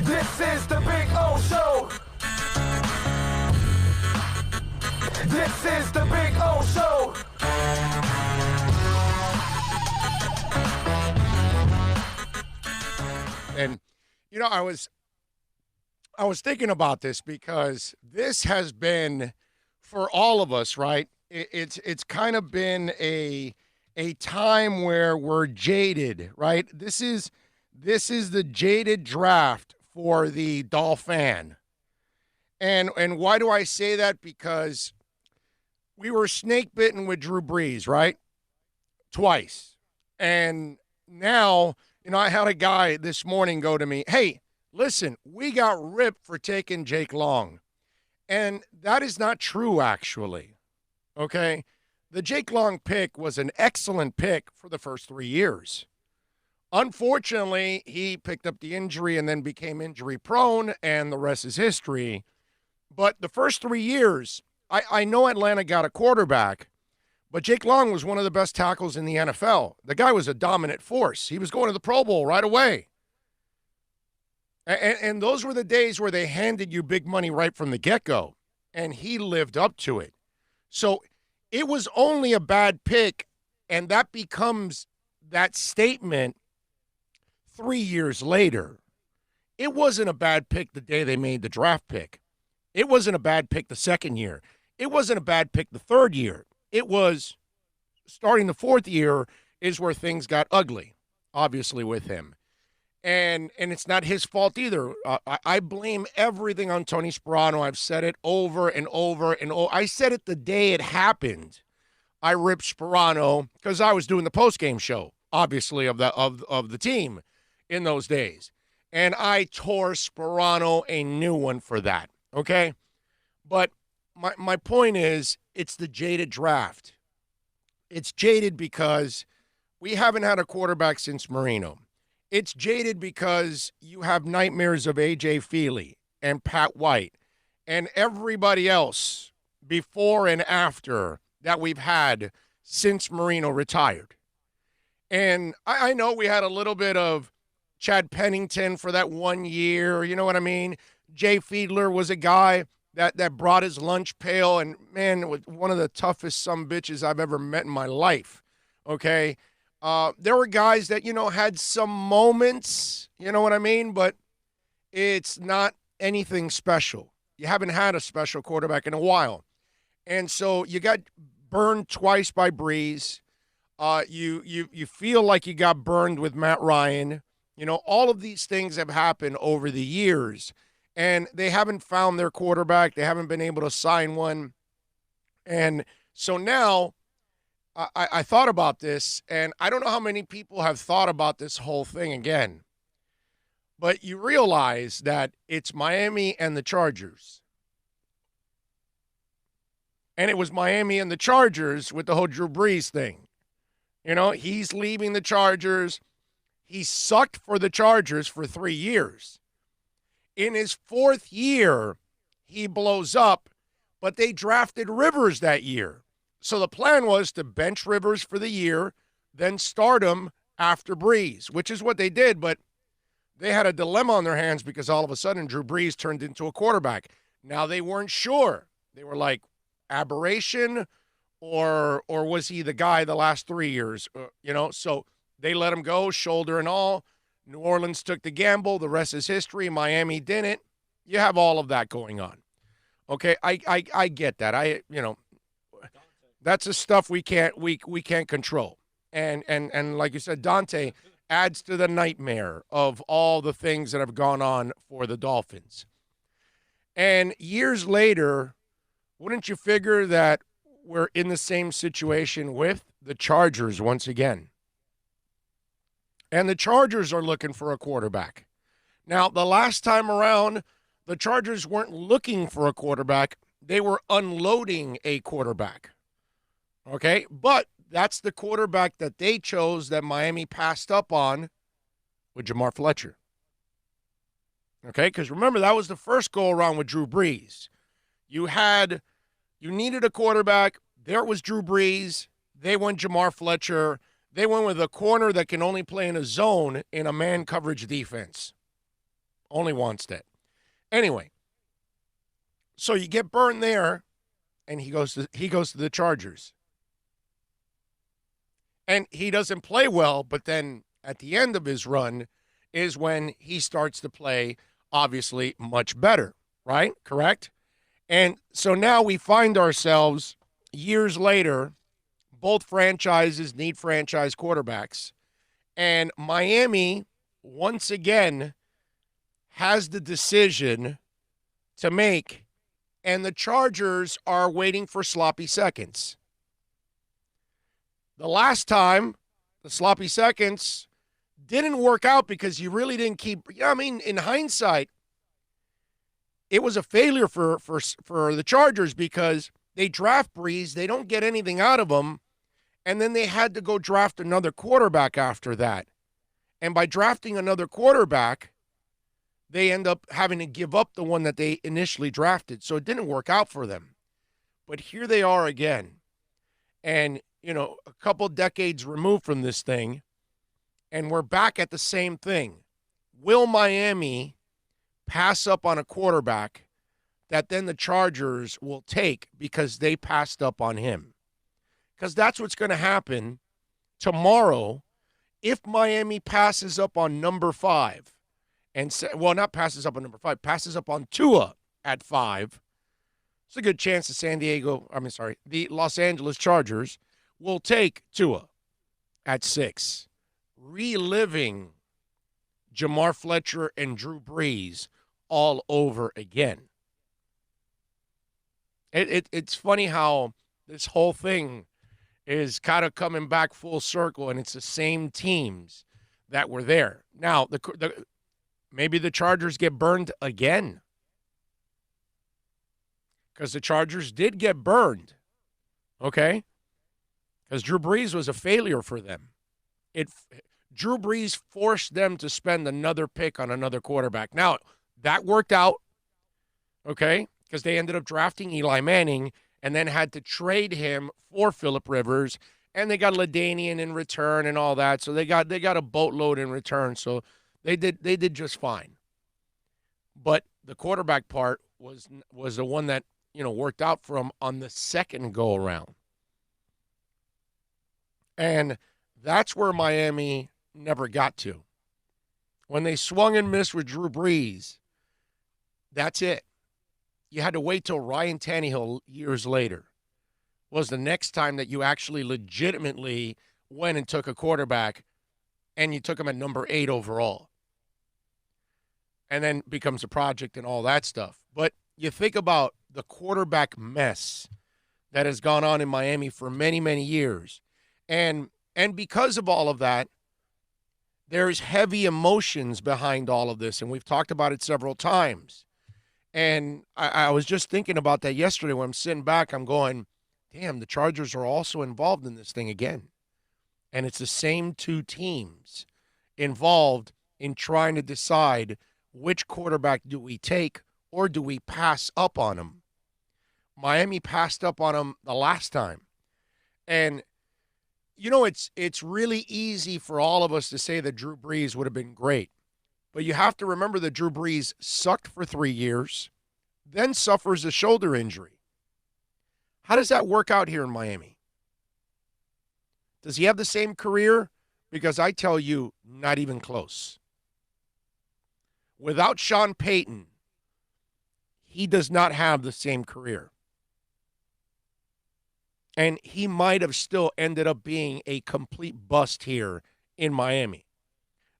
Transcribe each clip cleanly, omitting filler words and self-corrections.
This is the Big O Show. This is the Big O Show. And, you know, I was thinking about this because this has been, for all of us, right? It's kind of been a time where we're jaded, right? This is the jaded draft for the Dolphin. And why do I say that? Because we were snake bitten with Drew Brees, right? Twice. And now, you know, I had a guy this morning go to me, hey, listen, we got ripped for taking Jake Long. And that is not true, actually. Okay? The Jake Long pick was an excellent pick for the first 3 years. Unfortunately, he picked up the injury and then became injury prone, and the rest is history. But the first 3 years, I know Atlanta got a quarterback, but Jake Long was one of the best tackles in the NFL. The guy was a dominant force. He was going to the Pro Bowl right away. And those were the days where they handed you big money right from the get-go, and he lived up to it. So it was only a bad pick, and that becomes that statement 3 years later. It wasn't a bad pick the day they made the draft pick. It wasn't a bad pick the second year. It wasn't a bad pick the third year. It was starting the fourth year is where things got ugly, obviously, with him. And it's not his fault either. I blame everything on Tony Sparano. I've said it over and over and over. I said it the day it happened. I ripped Sparano because I was doing the postgame show, obviously, of the team in those days. And I tore Sparano a new one for that, okay? But my point is, it's the jaded draft. It's jaded because we haven't had a quarterback since Marino. It's jaded because you have nightmares of A.J. Feely and Pat White and everybody else before and after that we've had since Marino retired. And I know we had a little bit of Chad Pennington for that 1 year, you know what I mean? Jay Fiedler was a guy that brought his lunch pail, and, man, one of the toughest sumbitches I've ever met in my life, okay? There were guys that, you know, had some moments, you know what I mean? But it's not anything special. You haven't had a special quarterback in a while. And so you got burned twice by Breeze. You feel like you got burned with Matt Ryan. You know, all of these things have happened over the years. And they haven't found their quarterback. They haven't been able to sign one. And so now I thought about this, and I don't know how many people have thought about this whole thing again. But you realize that it's Miami and the Chargers. And it was Miami and the Chargers with the whole Drew Brees thing. You know, he's leaving the Chargers. He sucked for the Chargers for 3 years. In his fourth year, he blows up, but they drafted Rivers that year. So the plan was to bench Rivers for the year, then start him after Brees, which is what they did, but they had a dilemma on their hands because all of a sudden Drew Brees turned into a quarterback. Now they weren't sure. They were like, aberration, or was he the guy the last 3 years? You know, so they let him go, shoulder and all. New Orleans took the gamble. The rest is history. Miami didn't. You have all of that going on. Okay, I get that. That's the stuff we can't control. And like you said, Dante adds to the nightmare of all the things that have gone on for the Dolphins. And years later, wouldn't you figure that we're in the same situation with the Chargers once again? And the Chargers are looking for a quarterback. Now, the last time around, the Chargers weren't looking for a quarterback. They were unloading a quarterback. Okay? But that's the quarterback that they chose that Miami passed up on with Jamar Fletcher. Okay? Because remember, that was the first go-around with Drew Brees. You needed a quarterback. There was Drew Brees. They went Jamar Fletcher. They went with a corner that can only play in a zone in a man coverage defense. Only Wanstead. Anyway, so you get burned there, and he goes to the Chargers. And he doesn't play well, but then at the end of his run is when he starts to play, obviously, much better, right? Correct? And so now we find ourselves years later, both franchises need franchise quarterbacks. And Miami, once again, has the decision to make, and the Chargers are waiting for sloppy seconds. The last time, the sloppy seconds didn't work out because you really didn't keep. I mean, in hindsight, it was a failure for the Chargers because they draft Breeze, they don't get anything out of him, and then they had to go draft another quarterback after that. And by drafting another quarterback, they end up having to give up the one that they initially drafted. So it didn't work out for them. But here they are again. And, you know, a couple decades removed from this thing, and we're back at the same thing. Will Miami pass up on a quarterback that then the Chargers will take because they passed up on him? Because that's what's going to happen tomorrow if Miami passes up on number 5. And not passes up on number 5, passes up on Tua at 5. It's a good chance the Los Angeles Chargers will take Tua at 6, reliving Jamar Fletcher and Drew Brees all over again. It's funny how this whole thing is kind of coming back full circle, and it's the same teams that were there. Now, maybe the Chargers get burned again, because the Chargers did get burned, okay? Because Drew Brees was a failure for them. Drew Brees forced them to spend another pick on another quarterback. Now, that worked out, okay, because they ended up drafting Eli Manning and then had to trade him for Phillip Rivers, and they got LaDainian in return and all that. So they got a boatload in return. So they did just fine. But the quarterback part was the one that, you know, worked out for them on the second go around. And that's where Miami never got to. When they swung and missed with Drew Brees, that's it. You had to wait till Ryan Tannehill years later was the next time that you actually legitimately went and took a quarterback, and you took him at number 8 overall. And then becomes a project and all that stuff. But you think about the quarterback mess that has gone on in Miami for many, many years. And because of all of that, there's heavy emotions behind all of this, and we've talked about it several times. And I was just thinking about that yesterday when I'm sitting back. I'm going, damn, the Chargers are also involved in this thing again. And it's the same two teams involved in trying to decide which quarterback do we take or do we pass up on him. Miami passed up on him the last time. And, you know, it's really easy for all of us to say that Drew Brees would have been great. But you have to remember that Drew Brees sucked for 3 years, then suffers a shoulder injury. How does that work out here in Miami? Does he have the same career? Because I tell you, not even close. Without Sean Payton, he does not have the same career. And he might have still ended up being a complete bust here in Miami.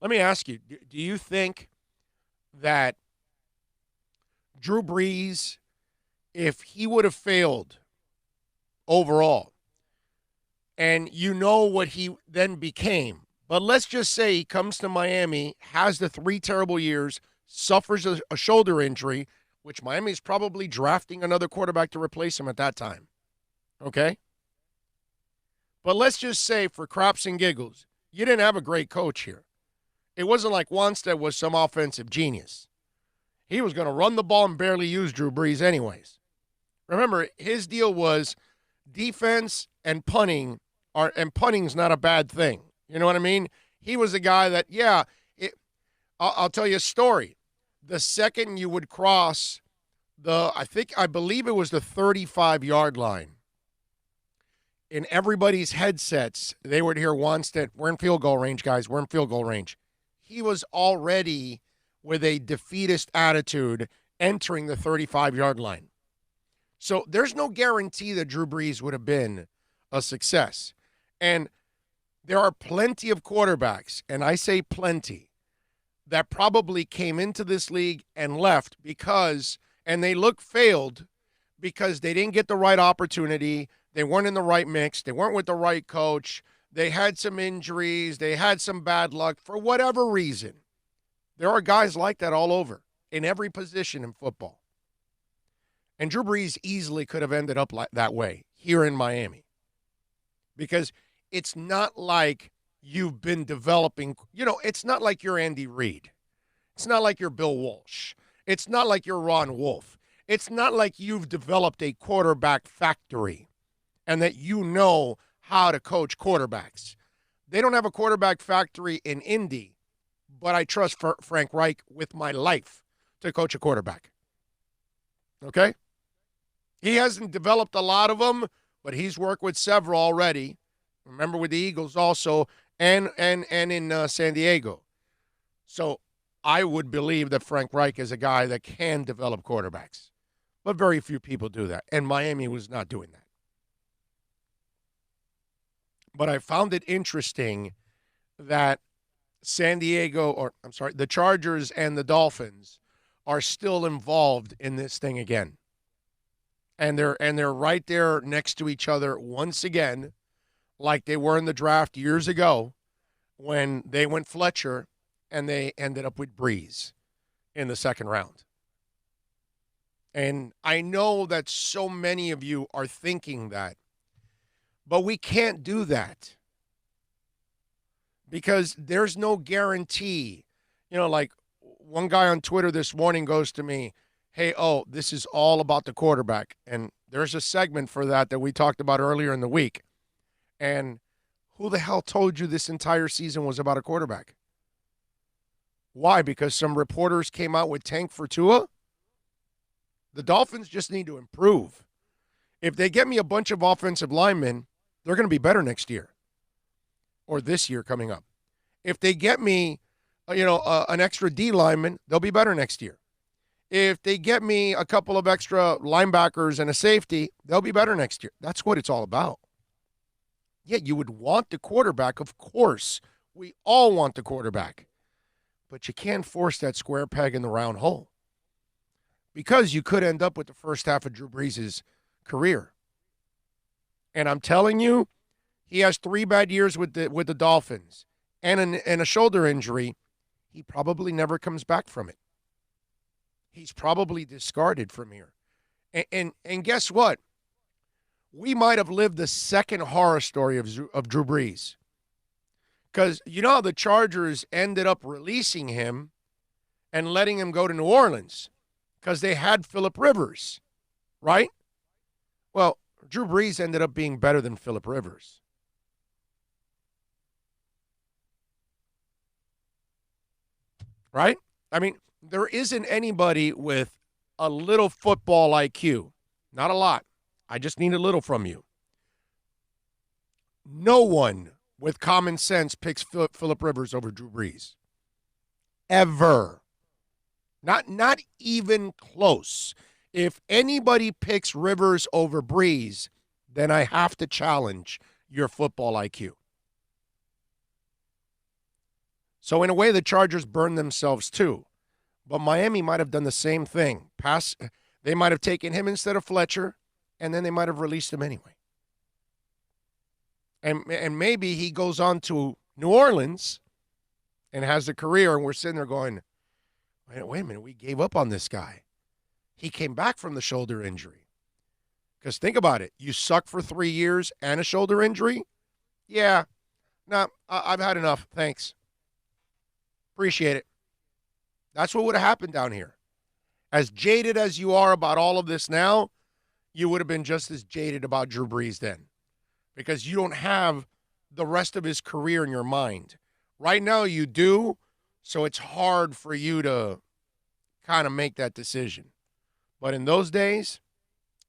Let me ask you, do you think that Drew Brees, if he would have failed overall, and you know what he then became, but let's just say he comes to Miami, has the 3 terrible years, suffers a shoulder injury, which Miami is probably drafting another quarterback to replace him at that time, okay? But let's just say, for craps and giggles, you didn't have a great coach here. It wasn't like Wanstead was some offensive genius. He was going to run the ball and barely use Drew Brees anyways. Remember, his deal was defense and punting, and punting's not a bad thing. You know what I mean? He was a guy that, I'll tell you a story. the second you would cross I believe it was the 35-yard line, in everybody's headsets, they would hear Wannstedt, we're in field goal range, guys, we're in field goal range. He was already with a defeatist attitude entering the 35-yard line. So there's no guarantee that Drew Brees would have been a success. And there are plenty of quarterbacks, and I say plenty, that probably came into this league and left and they look failed because they didn't get the right opportunity. They weren't in the right mix. They weren't with the right coach. They had some injuries. They had some bad luck for whatever reason. There are guys like that all over in every position in football. And Drew Brees easily could have ended up that way here in Miami, because it's not like you've been developing. It's not like you're Andy Reid. It's not like you're Bill Walsh. It's not like you're Ron Wolf. It's not like you've developed a quarterback factory and that you know how to coach quarterbacks. They don't have a quarterback factory in Indy, but I trust Frank Reich with my life to coach a quarterback. Okay? He hasn't developed a lot of them, but he's worked with several already. Remember, with the Eagles also, and in San Diego. So I would believe that Frank Reich is a guy that can develop quarterbacks. But very few people do that. And Miami was not doing that. But I found it interesting that the Chargers and the Dolphins are still involved in this thing again. And they're right there next to each other once again, like they were in the draft years ago when they went Fletcher and they ended up with Brees in the second round. And I know that so many of you are thinking that, but we can't do that because there's no guarantee. Like one guy on Twitter this morning goes to me, hey, this is all about the quarterback. And there's a segment for that we talked about earlier in the week. And who the hell told you this entire season was about a quarterback? Why? Because some reporters came out with tank for Tua? The Dolphins just need to improve. If they get me a bunch of offensive linemen, they're going to be better next year or this year coming up. If they get me, an extra D lineman, they'll be better next year. If they get me a couple of extra linebackers and a safety, they'll be better next year. That's what it's all about. Yeah, you would want the quarterback, of course. We all want the quarterback. But you can't force that square peg in the round hole, because you could end up with the first half of Drew Brees' career. And I'm telling you, he has 3 bad years with the Dolphins and a shoulder injury. He probably never comes back from it. He's probably discarded from here. And guess what? We might have lived the second horror story of Drew Brees. Because you know how the Chargers ended up releasing him and letting him go to New Orleans because they had Phillip Rivers, right? Well, Drew Brees ended up being better than Phillip Rivers. Right? I mean, there isn't anybody with a little football IQ. Not a lot. I just need a little from you. No one with common sense picks Phillip Rivers over Drew Brees. Ever. Not even close. If anybody picks Rivers over Brees, then I have to challenge your football IQ. So in a way, the Chargers burned themselves too. But Miami might have done the same thing. They might have taken him instead of Fletcher, and then they might have released him anyway. And maybe he goes on to New Orleans and has a career, and we're sitting there going, wait a minute, we gave up on this guy. He came back from the shoulder injury. Because think about it. You suck for 3 years and a shoulder injury? Yeah. No, I've had enough. Thanks. Appreciate it. That's what would have happened down here. As jaded as you are about all of this now, you would have been just as jaded about Drew Brees then. Because you don't have the rest of his career in your mind. Right now you do, so it's hard for you to kind of make that decision. But in those days,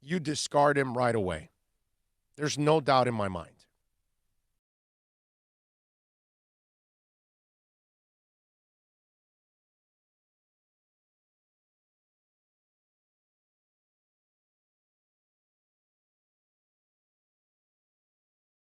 you discard him right away. There's no doubt in my mind.